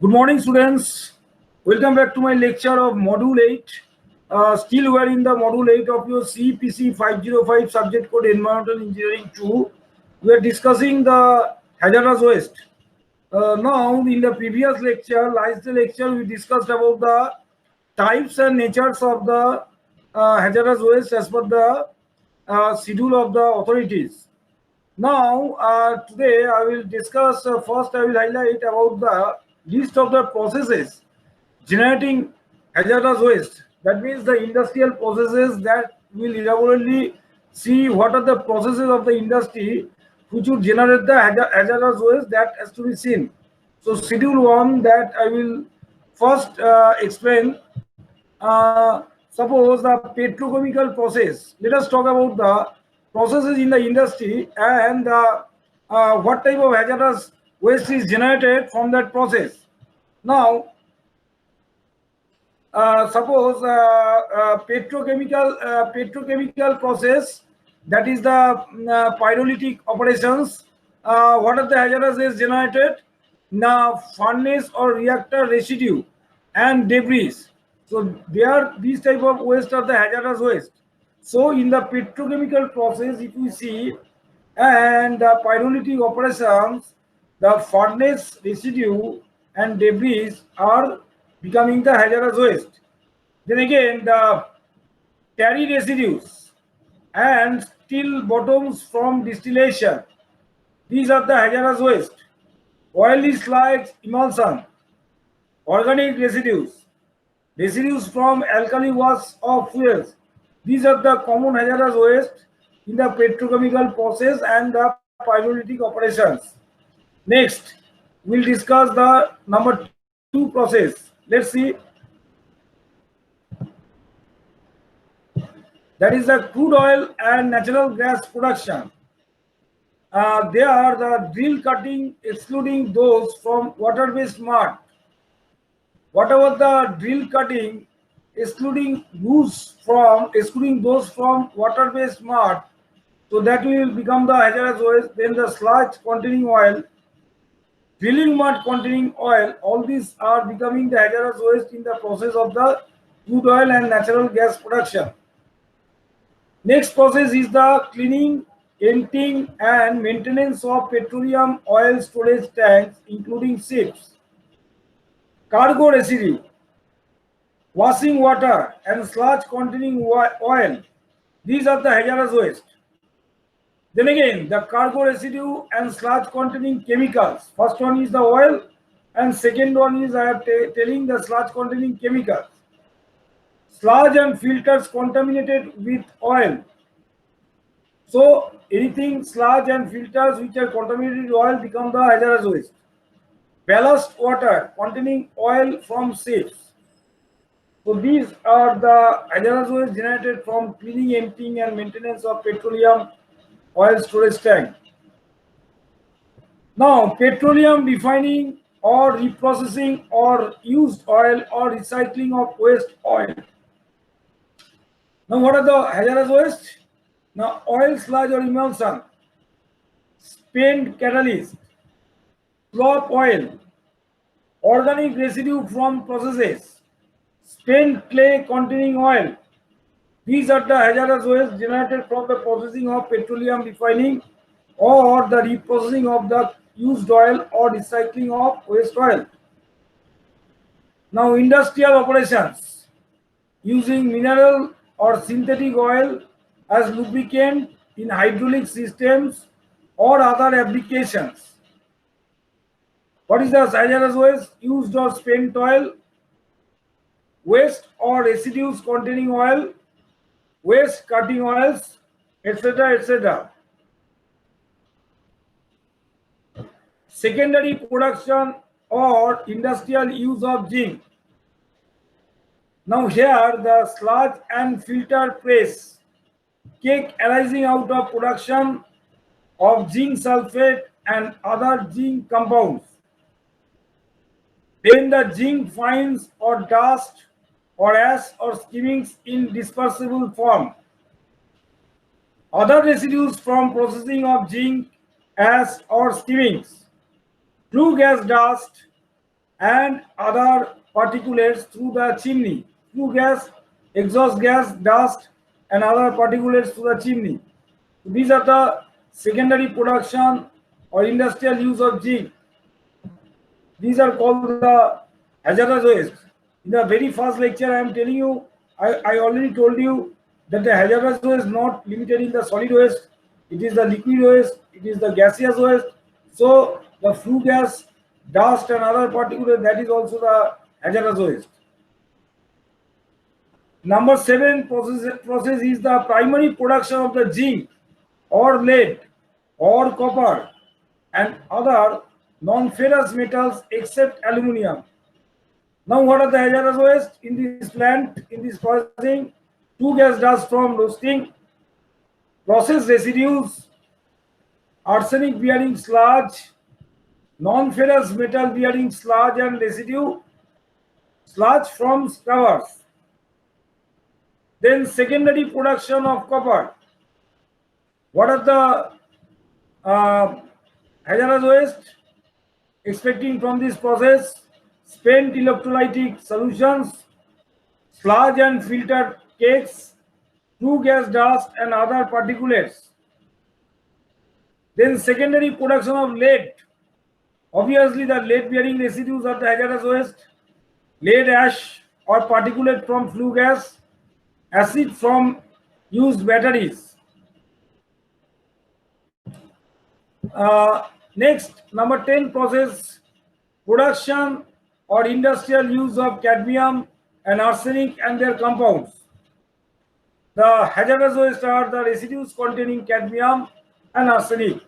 Good morning, students. Welcome back to my lecture of Module 8. Still we are in the Module 8 of your CPC 505 subject code Environmental Engineering 2. We are discussing the hazardous waste. Now, in the previous lecture, last lecture, we discussed about the types and natures of the hazardous waste as per the schedule of the authorities. Now, today I will discuss, first I will highlight about the list of the processes generating hazardous waste. That means the industrial processes that will elaborately see what are the processes of the industry which would generate the hazardous waste that has to be seen. So schedule 1 that I will first explain. Suppose the petrochemical process. Let us talk about the processes in the industry and what type of hazardous waste is generated from that process. Now, suppose petrochemical process, that is the pyrolytic operations. What are the hazardous waste generated? Now, furnace or reactor residue and debris. So these type of waste are the hazardous waste. So in the petrochemical process, if we see, and the pyrolytic operations, the furnace residue and debris are becoming the hazardous waste. Then again, the tarry residues and steel bottoms from distillation, these are the hazardous waste. Oily slides emulsion, organic residues, residues from alkali wash of fuels, these are the common hazardous waste in the petrochemical process and the pyrolytic operations. Next, we'll discuss the number 2 process. Let's see. That is the crude oil and natural gas production. They are the drill cutting, excluding those from water-based mud. Whatever the drill cutting, excluding those from water-based mud, so that will become the hazardous waste. Then the sludge containing oil, drilling mud containing oil, all these are becoming the hazardous waste in the process of the crude oil and natural gas production. Next process is the cleaning, emptying and maintenance of petroleum oil storage tanks, including ships. Cargo residue, washing water and sludge containing oil, these are the hazardous waste. Then again, the cargo residue and sludge containing chemicals. First one is the oil and second one is I am telling the sludge containing chemicals. Sludge and filters contaminated with oil. So anything sludge and filters which are contaminated with oil become the hazardous waste. Ballast water containing oil from ships. So these are the hazardous waste generated from cleaning, emptying and maintenance of petroleum oil storage tank. Now, petroleum refining or reprocessing or used oil or recycling of waste oil. Now, what are the hazardous waste? Now, oil sludge or emulsion, spent catalyst, crop oil, organic residue from processes, spent clay containing oil. These are the hazardous waste generated from the processing of petroleum refining or the reprocessing of the used oil or recycling of waste oil. Now, industrial operations using mineral or synthetic oil as lubricant in hydraulic systems or other applications. What is the hazardous waste? Used or spent oil, waste or residues containing oil, waste cutting oils, etc., etc. Secondary production or industrial use of zinc. Now here the sludge and filter press, cake arising out of production of zinc sulfate and other zinc compounds. Then the zinc fines or dust or ash or skimmings in dispersible form. Other residues from processing of zinc, ash or skimmings. Flue gas dust, and other particulates through the chimney. Flue gas, exhaust gas, dust, and other particulates through the chimney. These are the secondary production or industrial use of zinc. These are called the hazardous waste. In the very first lecture, I am telling you, I already told you that the hazardous waste is not limited in the solid waste. It is the liquid waste, it is the gaseous waste. So the flue gas, dust and other particulates, that is also the hazardous waste. Number 7 process is the primary production of the zinc or lead or copper and other non-ferrous metals except aluminium. Now, what are the hazardous waste in this plant, in this processing? Flue gas dust from roasting, process residues, arsenic bearing sludge, non-ferrous metal bearing sludge and residue, sludge from scrubbers. Then secondary production of copper. What are the hazardous waste expecting from this process? Spent electrolytic solutions, sludge and filtered cakes, flue gas dust and other particulates. Then secondary production of lead. Obviously, the lead bearing residues are the hazardous waste. Lead ash or particulate from flue gas, acid from used batteries. Next, number 10 process production or industrial use of cadmium and arsenic and their compounds. The hazardous waste are the residues containing cadmium and arsenic.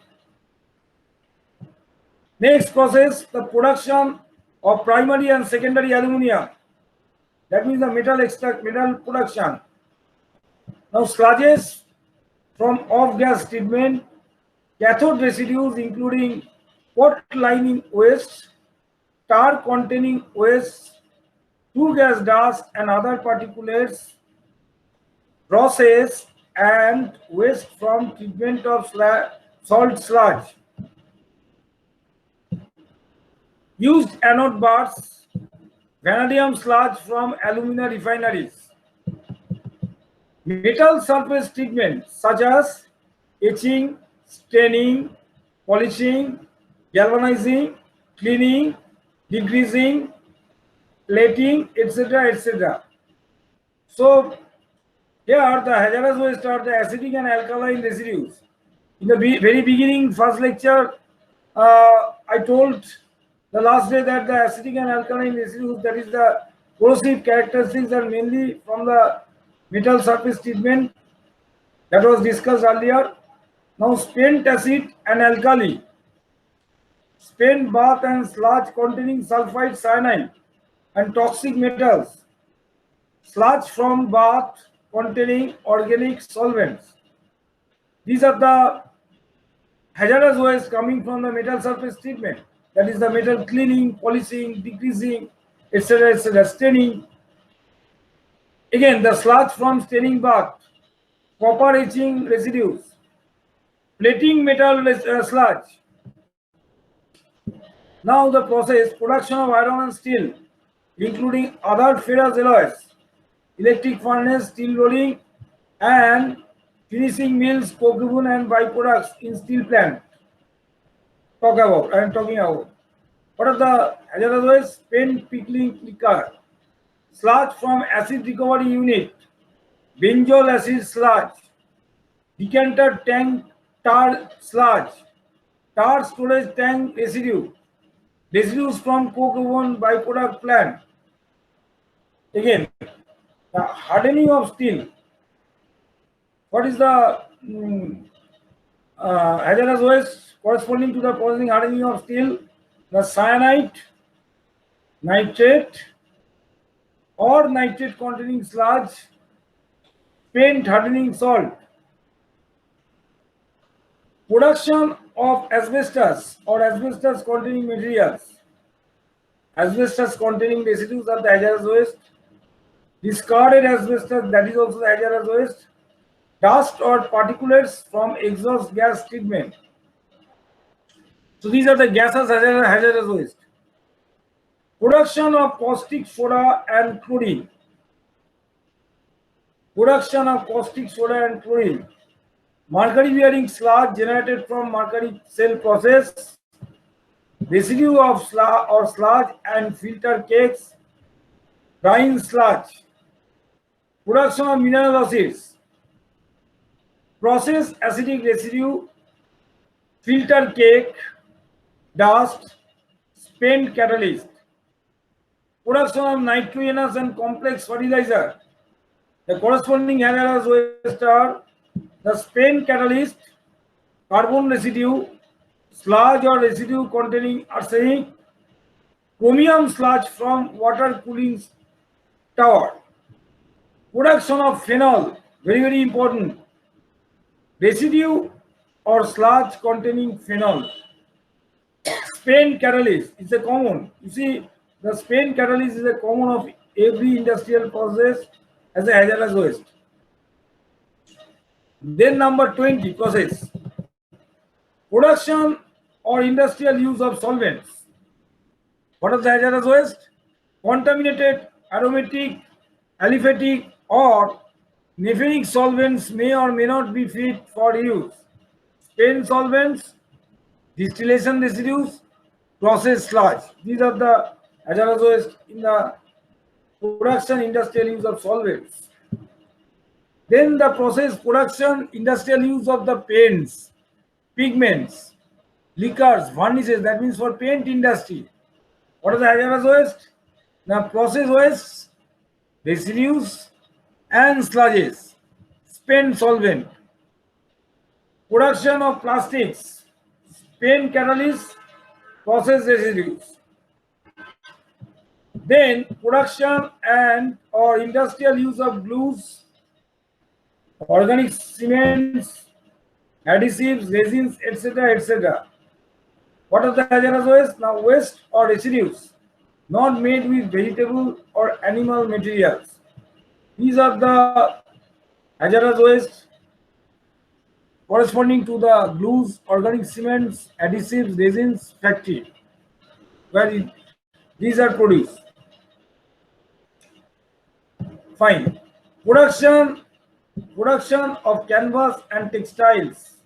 Next process, the production of primary and secondary aluminium. That means the metal production. Now sludges from off-gas treatment, cathode residues including pot lining waste, tar containing waste, flue gas dust and other particulates, process and waste from treatment of salt sludge. Used anode bars, vanadium sludge from alumina refineries. Metal surface treatment such as etching, staining, polishing, galvanizing, cleaning, degreasing, plating, etc. etc. So here the hazardous waste are the acidic and alkaline residues. In the very beginning, first lecture, I told the last day that the acidic and alkaline residues, that is the corrosive characteristics, are mainly from the metal surface treatment that was discussed earlier. Now spent acid and alkali, spent bath and sludge containing sulfide, cyanide and toxic metals, sludge from bath containing organic solvents. These are the hazardous waste coming from the metal surface treatment. That is the metal cleaning, polishing, degreasing, etc. etc. Staining. Again, the sludge from staining bath, copper etching residues, plating metal sludge. Now the process, production of iron and steel, including other ferrous alloys, electric furnace, steel rolling, and finishing mills, coke oven and byproducts in steel plant. I am talking about. What are the hazardous waste? Spent pickling liquor, sludge from acid recovery unit, benzoyl acid sludge, decanter tank tar sludge, tar storage tank residue, residues from coke oven byproduct plant. Again, the hardening of steel. What is the hazardous waste corresponding to the processing hardening of steel? The cyanide, nitrate or nitrate containing sludge, paint hardening salt. Production of asbestos or asbestos containing materials. Asbestos containing residues are the hazardous waste. Discarded asbestos, that is also the hazardous waste. Dust or particulates from exhaust gas treatment. So these are the gases hazardous waste. Production of caustic soda and chlorine. Production of caustic soda and chlorine. Mercury bearing sludge generated from mercury cell process. Residue of sludge and filter cakes. Drying sludge. Production of mineral acids. Process acidic residue. Filter cake. Dust. Spent catalyst. Production of nitrogenous and complex fertilizer. The corresponding hazardous waste are the spent catalyst, carbon residue, sludge or residue containing arsenic, chromium sludge from water cooling tower. Production of phenol, very very important. Residue or sludge containing phenol. Spent catalyst is a common. You see, the spent catalyst is a common of every industrial process as a hazardous waste. Then number 20, process. Production or industrial use of solvents. What is the hazardous waste? Contaminated, aromatic, aliphatic or nephenic solvents may or may not be fit for use. Spent solvents, distillation residues, process sludge. These are the hazardous waste in the production industrial use of solvents. Then the process production industrial use of the paints, pigments, liquors, varnishes, that means for paint industry. What is the hazardous waste? Now process waste, residues and sludges, spent solvent. Production of plastics, spent catalyst, process residues. Then production and or industrial use of glues, organic cements, adhesives, resins, etc. etc. What are the hazardous waste? Now waste or residues not made with vegetable or animal materials. These are the hazardous waste corresponding to the glues, organic cements, adhesives, resins factory where these are produced. Fine. Production of canvas and textiles.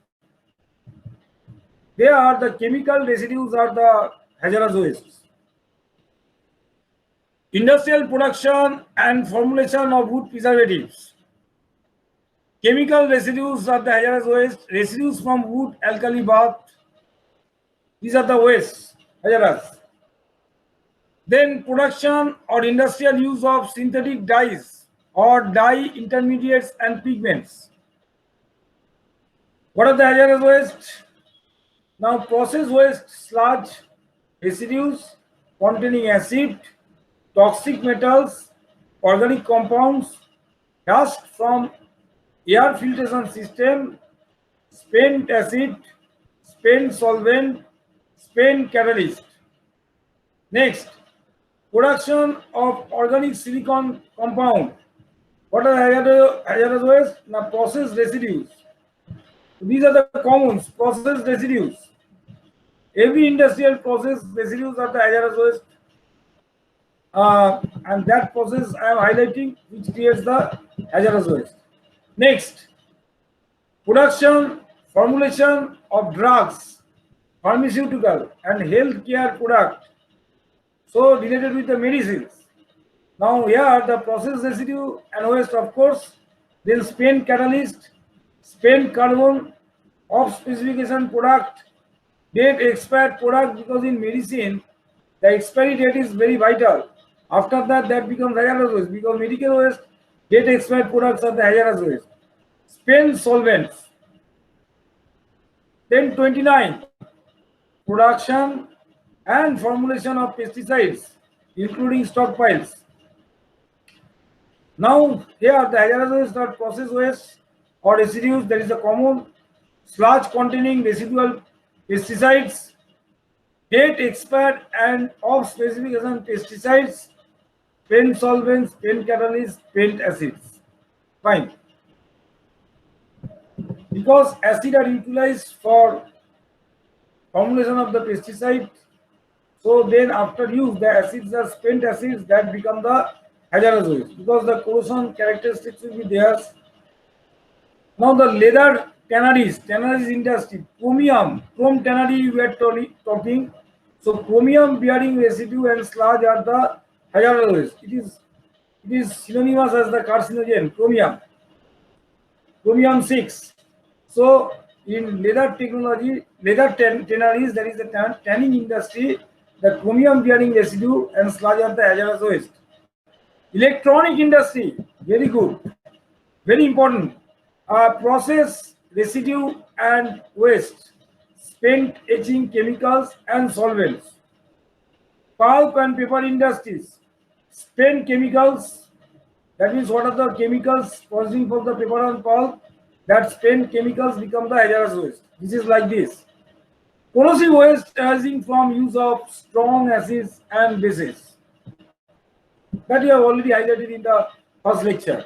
There are the chemical residues are the hazardous wastes. Industrial production and formulation of wood preservatives. Chemical residues are the hazardous waste. Residues from wood alkali bath. These are the wastes, hazardous. Then production or industrial use of synthetic dyes or dye intermediates and pigments. What are the hazardous waste? Now process waste, sludge, residues containing acid, toxic metals, organic compounds, dust from air filtration system, spent acid, spent solvent, spent catalyst. Next, production of organic silicon compound. What are the hazardous waste? Now process residues. These are the commons, process residues. Every industrial process residues are the hazardous waste. And that process I am highlighting which creates the hazardous waste. Next, production, formulation of drugs, pharmaceutical and healthcare product. So related with the medicines. Now here the process residue and waste of course, then spent catalyst, spent carbon, off specification product, date expired product, because in medicine the expiry date is very vital. After that becomes hazardous waste, because medical waste, date expired products are the hazardous waste. Spent solvents. Then 29, production and formulation of pesticides, including stockpiles. Now here the hazardous waste are process waste or residues, that is a common. Sludge containing residual pesticides, date expired and off specification pesticides, spent solvents, spent catalysts, spent acids. Fine. Because acid are utilized for formulation of the pesticide, So then after use, the acids are spent acids that become the hazardous waste because the corrosion characteristics will be there. Now the leather tanneries industry, chrome tannery we are talking. So chromium bearing residue and sludge are the hazardous waste. It is synonymous as the carcinogen, chromium 6. So in leather technology, tanneries, that is the tanning industry, the chromium bearing residue and sludge are the hazardous waste. Electronic industry, very good, very important. Process residue and waste, spent etching chemicals and solvents. Pulp and paper industries, spent chemicals. That means what are the chemicals processing for the paper and pulp? That spent chemicals become the hazardous waste. This is like this. Corrosive waste arising from use of strong acids and bases. That you have already highlighted in the first lecture.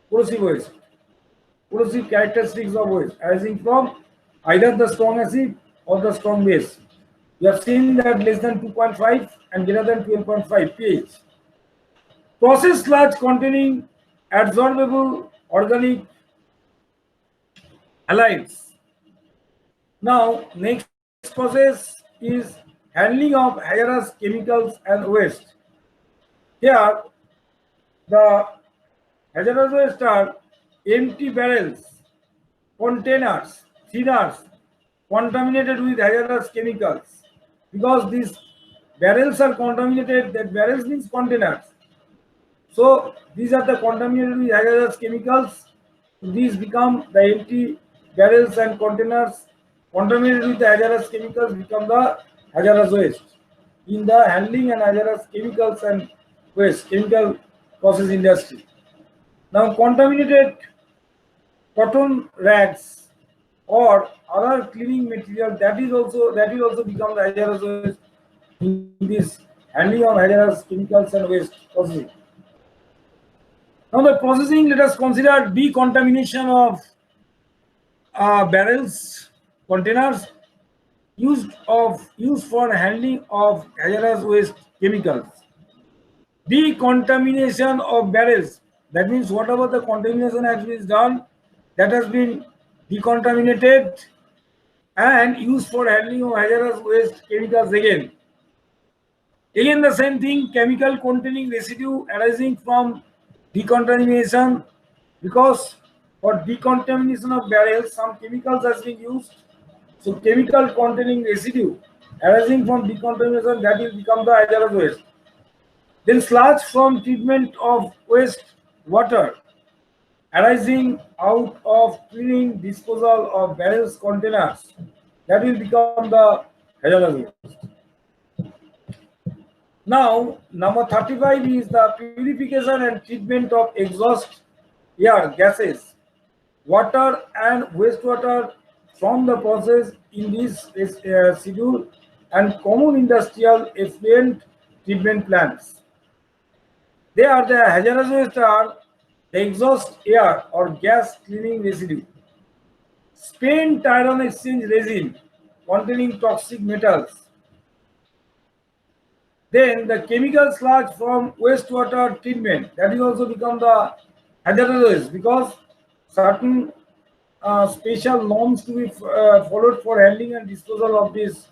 Corrosive waste. Corrosive characteristics of waste arising from either the strong acid or the strong base. You have seen that less than 2.5 and greater than 12.5 pH. Processed sludge containing adsorbable organic halides. Now, next process is handling of hazardous chemicals and waste. Here, the hazardous waste are empty barrels, containers, thinners contaminated with hazardous chemicals. Because these barrels are contaminated, that barrels means containers. So these are the contaminated with hazardous chemicals. These become the empty barrels and containers contaminated with the hazardous chemicals become the hazardous waste. In the handling and hazardous chemicals and waste, chemical process industry. Now contaminated cotton rags or other cleaning material that will also become the hazardous waste in this handling of hazardous chemicals and waste processing. Now the processing, let us consider decontamination of barrels, containers used for handling of hazardous waste chemicals. Decontamination of barrels, that means whatever the contamination has been done, that has been decontaminated and used for handling of hazardous waste chemicals again. Again the same thing, chemical containing residue arising from decontamination, because for decontamination of barrels some chemicals has been used. So chemical containing residue arising from decontamination, that will become the hazardous waste. Then sludge from treatment of waste water arising out of cleaning disposal of barrels containers, that will become the hazardous waste. Now, number 35 is the purification and treatment of exhaust air gases, water and wastewater from the process in this schedule and common industrial effluent treatment plants. They are the hazardous waste are the exhaust air or gas cleaning residue, spent iron exchange resin containing toxic metals. Then the chemical sludge from wastewater treatment, that will also become the hazardous waste because certain special norms to be followed for handling and disposal of this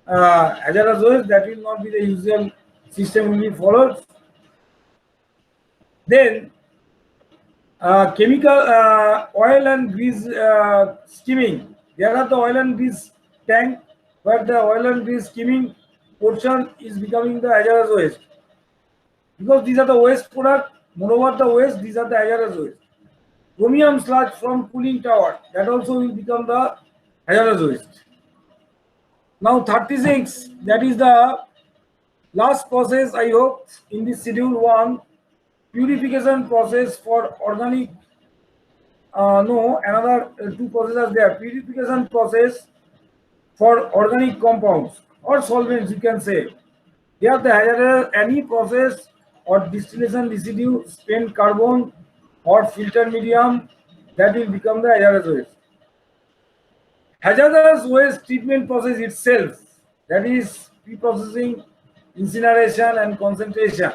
hazardous waste, that will not be the usual system will be followed. Then chemical oil and grease skimming. There are the oil and grease tank where the oil and grease skimming portion is becoming the hazardous waste because these are the waste product. Moreover, the waste, these are the hazardous waste. Chromium sludge from cooling tower, that also will become the hazardous waste. Now 36, that is the last process I hope in this schedule 1, purification process for organic. No, another two processes are there. Purification process for organic compounds or solvents, you can say. Here the hazardous, any process or distillation residue, spent carbon or filter medium, that will become the hazardous waste. Hazardous waste treatment process itself, that is pre-processing incineration and concentration.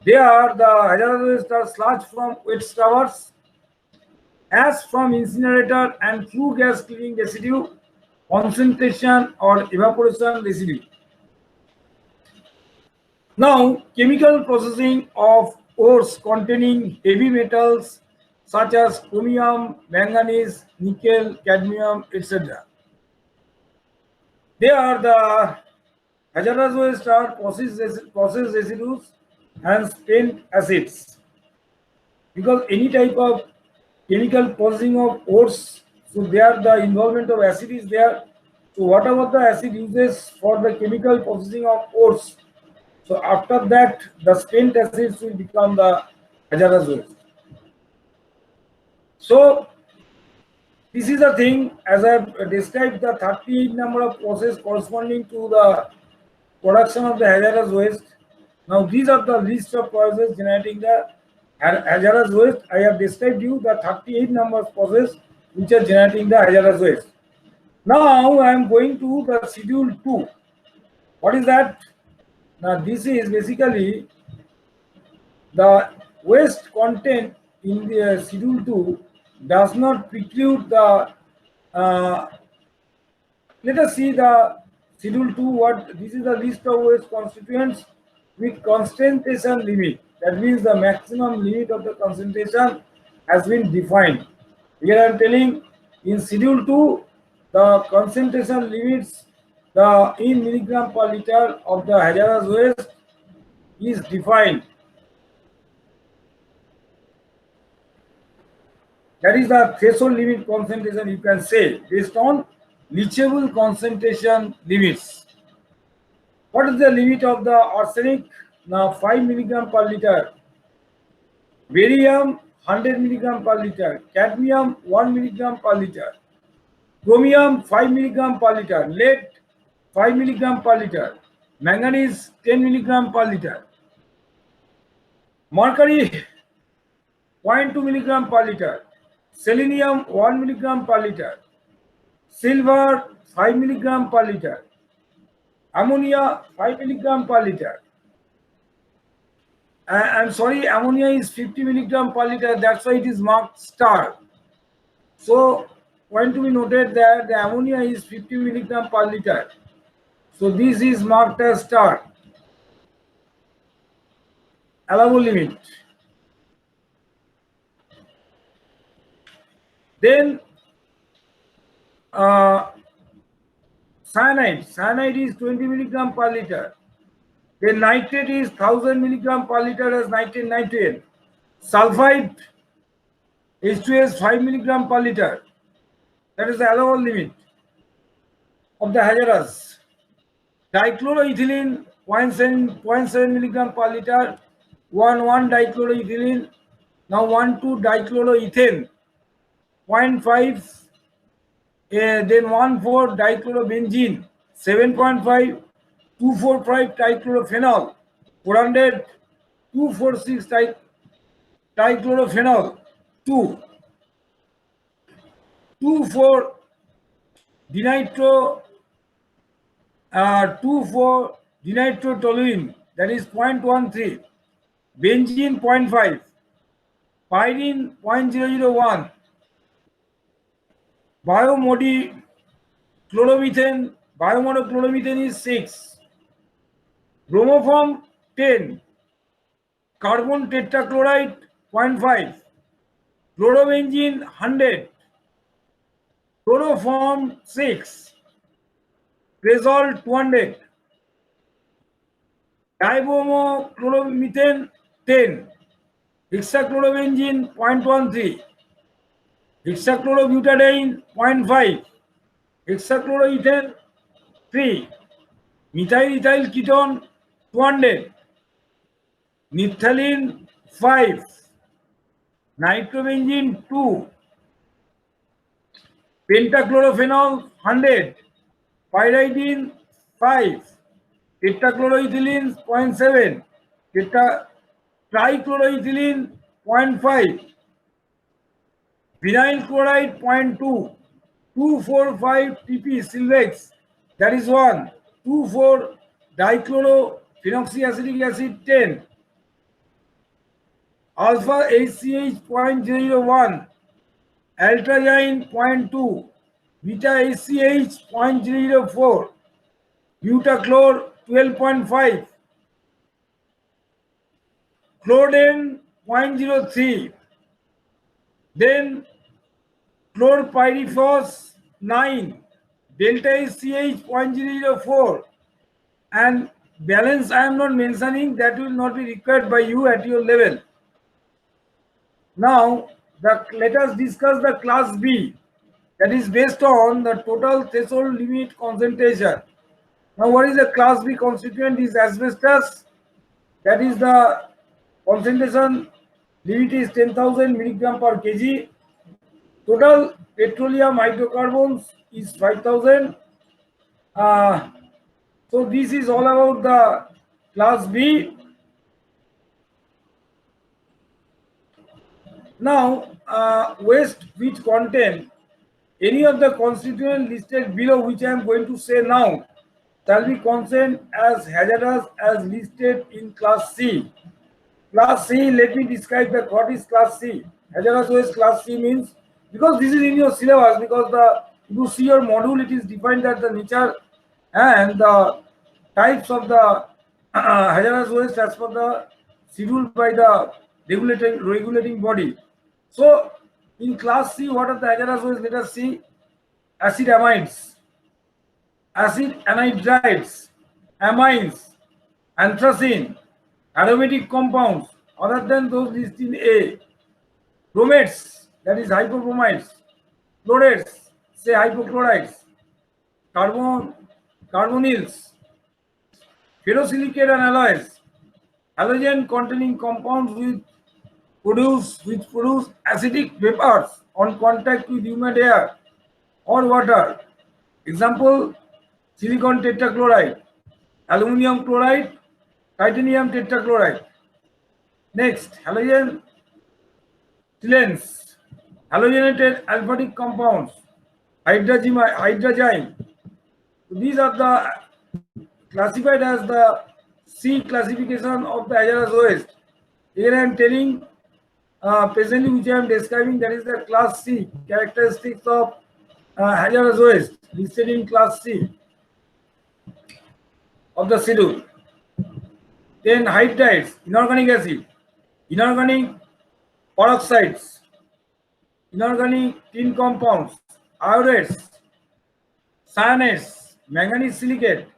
There, the hazardous waste are sludge from wet towers, ash from incinerator, and flue gas cleaning residue, concentration or evaporation residue. Now, chemical processing of ores containing heavy metals such as chromium, manganese, nickel, cadmium, etc. They are the hazardous waste are process residues and spent acids. Because any type of chemical processing of ores, so there the involvement of acid is there. So whatever the acid uses for the chemical processing of ores, so after that the spent acids will become the hazardous waste. So this is the thing, as I have described the 38 number of processes corresponding to the production of the hazardous waste. Now these are the list of processes generating the hazardous waste. I have described you the 38 number of processes which are generating the hazardous waste. Now I am going to the schedule 2. What is that? Now this is basically the waste content in the schedule 2 does not preclude the let us see the schedule 2. What this is the list of waste constituents with concentration limit. That means the maximum limit of the concentration has been defined. Here I am telling in schedule 2 the concentration limits the in milligram per liter of the hazardous waste is defined. That is the threshold limit concentration, you can say, based on leachable concentration limits. What is the limit of the arsenic? Now 5 milligram per liter. Barium 100 milligram per liter. Cadmium 1 milligram per liter. Chromium 5 milligram per liter. Lead 5 milligram per liter. Manganese 10 milligram per liter. Mercury 0.2 milligram per liter. Selenium 1 milligram per liter. Silver 5 milligram per liter. Ammonia 5 milligram per liter. I'm sorry, ammonia is 50 milligram per liter. That's why it is marked star. So, point to be noted that the ammonia is 50 milligram per liter. So, this is marked as star. Allowable limit. Then cyanide is 20 milligram per liter. Then nitrate is 1000 milligram per liter as nitrate. Sulfide H2S 5 milligram per liter. That is the allowable limit of the hazardous. Dichloroethylene 0.7 milligram per liter. 1 dichloroethylene. Now 1,2 dichloroethane 0.5. Then 1,4 dichlorobenzene 7.5. 245 dichlorophenol 400. 246 dichlorophenol 2. 24 dinitrotoluene, that is 0.13. Benzene 0.5. Pyridine 0.001. Biomodochloromethane is 6. Bromoform 10. Carbon tetrachloride 0.5. Chlorobenzene 100. Chloroform 6. Cresol 200. Dibomochloromethane 10. Hexachlorobenzene 0.13. Hexachlorobutadiene 0.5. Hexachloroethane 3. Methyl ketone 200. Naphthalene 5. Nitrobenzene 2. Pentachlorophenol 100. Pyridine 5. Tetrachloroethylene 0.7. Trichloroethylene 0.5. Vinyl chloride 0.2. 245 pp Silvex, that is 1. 24 dichlorophenoxyacetic acid 10, alpha HCH 0.01, atrazine 0.2, beta HCH 0.04, butachlor 12.5, chlordane 0.03, then chlorpyrifos 9, delta HCH 0.04, and balance I am not mentioning, that will not be required by you at your level. Now let us discuss the class B, that is based on the total threshold limit concentration. Now what is the class B constituent? Is asbestos, that is the concentration limit is 10,000 milligram per kg. Total petroleum hydrocarbons is 5,000. So this is all about the class B. Now waste which contain any of the constituent listed below, which I am going to say now, shall be considered as hazardous as listed in class C. Class C, let me describe that what is class C. Hazardous waste class C means, because this is in your syllabus, because if you see your module, it is defined that the nature and the types of the hazardous waste as per the schedule by the regulating body. So in class C, what are the hazardous waste? Let us see. Acid amides, acid anhydrides, amines, anthracene, aromatic compounds other than those listed in A, bromates, that is hypobromides, chlorates, say hypochlorides, carbonyls, ferrosilicate and alloys, halogen containing compounds which produce acidic vapors on contact with humid air or water. Example, silicon tetrachloride, aluminum chloride, titanium tetrachloride. Next, halogen chelens, halogenated aliphatic compounds, hydrazine. So these are the classified as the C classification of the hazardous waste. Here I am telling presently which I am describing, that is the class C characteristics of hazardous waste listed in class C of the schedule. Then hydrides, inorganic acid, inorganic peroxides, inorganic tin compounds, iodates, cyanates, manganese silicate,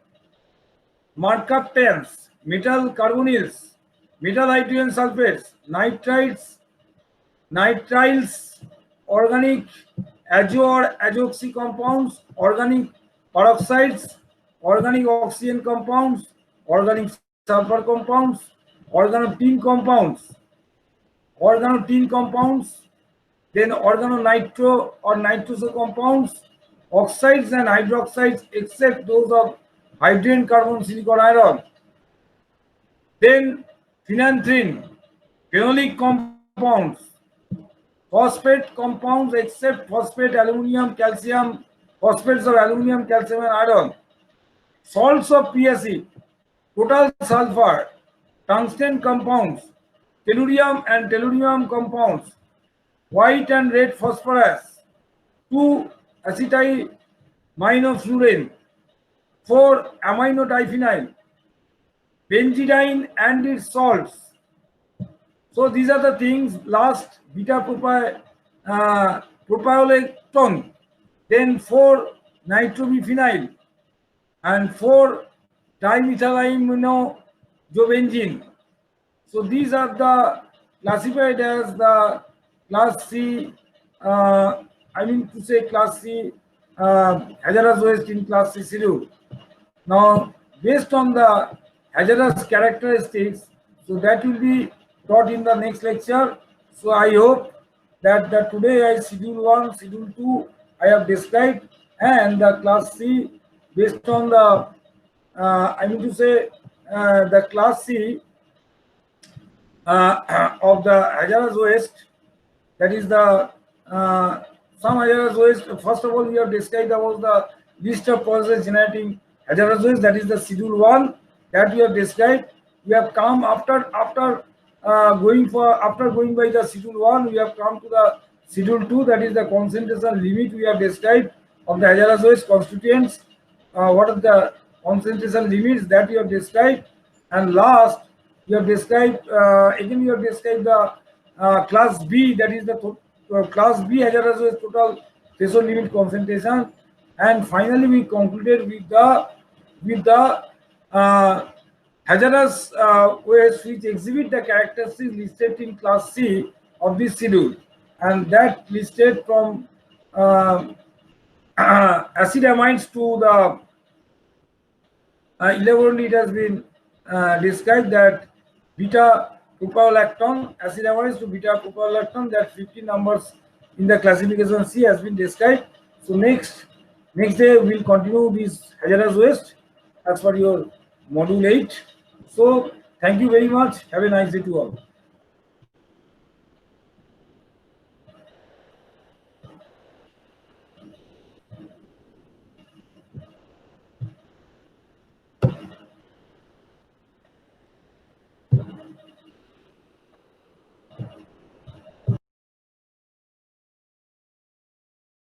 mercaptans, metal carbonyls, metal hydrogen sulfates, nitrites, nitriles, organic azo or azoxy compounds, organic peroxides, organic oxygen compounds, organic sulfur compounds, organotin compounds, then organonitro or nitroso compounds, oxides and hydroxides except those of hydrogen, carbon, silicon, iron. Then phenanthrene, phenolic compounds, phosphate compounds except phosphate, aluminium, calcium, phosphates of aluminium, calcium and iron. Salts of PAC, total sulfur, tungsten compounds, tellurium and tellurium compounds, white and red phosphorus, 2-acetylminofluorine, 4-aminodiphenyl, benzidine and its salts. So these are the things. Last, beta propiolectone, then 4-nitrobiphenyl and 4-dimethylaminoxobenzene. So these are the classified as the class C, I mean to say class C hazardous waste in class C schedule. Now based on the hazardous characteristics, so that will be taught in the next lecture. So I hope that today I schedule 1, schedule 2 I have described, and the class C based on the I mean to say the class C of the hazardous waste, that is the some hazardous waste. First of all, we have described about the list of processes generating hazardous waste, that is the schedule 1. that we have described. We have come after going by the schedule 1, we have come to the schedule 2, that is the concentration limit we have described of the hazardous waste constituents. What are the concentration limits that we have described, and last we have described again we have described the class B, that is the class B hazardous waste total threshold limit concentration, and finally we concluded with the hazardous waste which exhibit the characteristics listed in class C of this schedule, and that listed from acid amines to the elaborately it has been described that beta propiolactone, acid amines to beta propiolactone, that 50 numbers in the classification C has been described. So next day we will continue this hazardous waste as per your module 8. So thank you very much. Have a nice day to all.